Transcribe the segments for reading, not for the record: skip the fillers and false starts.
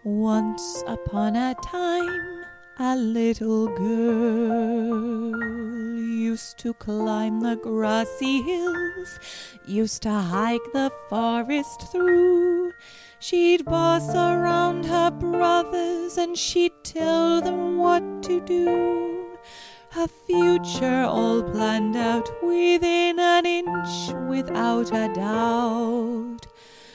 Once upon a time, a little girl used to climb the grassy hills, used to hike the forest through. She'd boss around her brothers and she'd tell them what to do. Her future all planned out within an inch, without a doubt.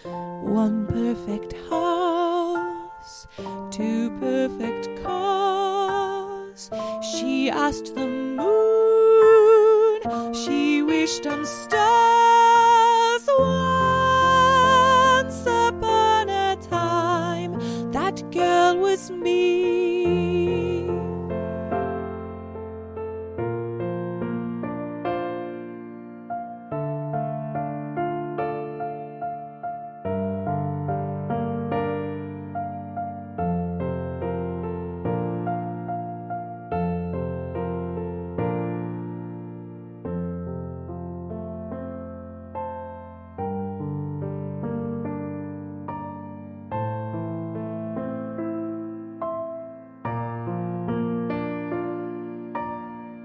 One perfect house, two perfect cars. She asked the moon, she wished on stars. Once upon a time, that girl was me.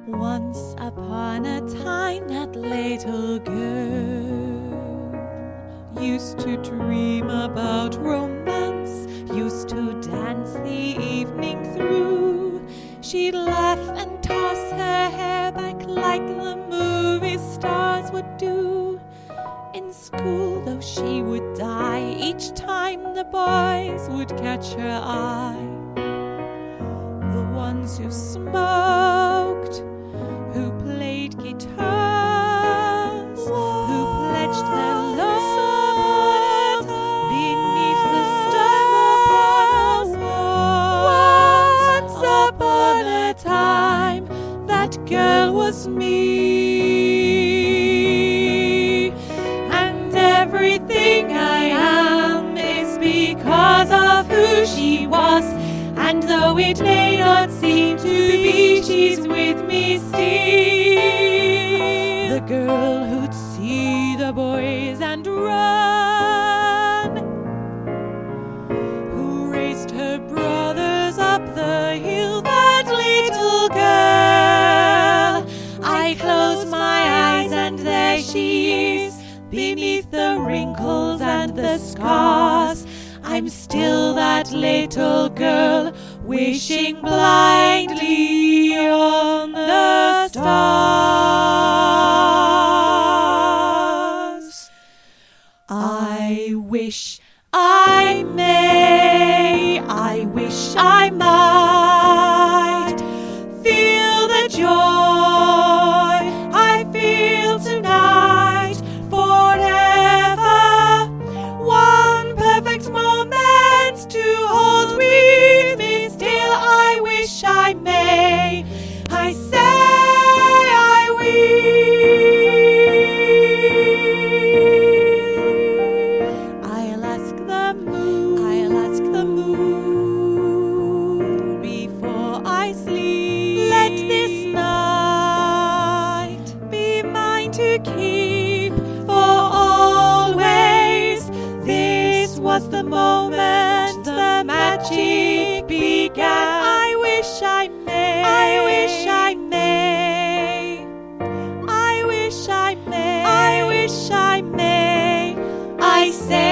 Once upon a time, that little girl used to dream about romance, used to dance the evening through. She'd laugh and toss her hair back like the movie stars would do. In school, though, she would die each time the boys would catch her eye. The ones who smoked, who played guitars, who pledged their love beneath the stars. Once upon a time, that girl was me. And everything I am is because of who she was. And though it may not seem to be, she's with me still. The girl who'd see the boys and run, who raced her brothers up the hill. That little girl, I close my eyes and there she is, beneath the wrinkles and the scars. I'm still that little girl, wishing blindly on the stars. I wish I may, I wish I might feel the joy I feel tonight forever. One perfect moment to hold with me still. I wish I may, I say I will. I'll ask the moon before I sleep. Let this night be mine to keep for always. This was the moment the magic began. I wish I may, I wish I may, I wish I may, I wish I may, I say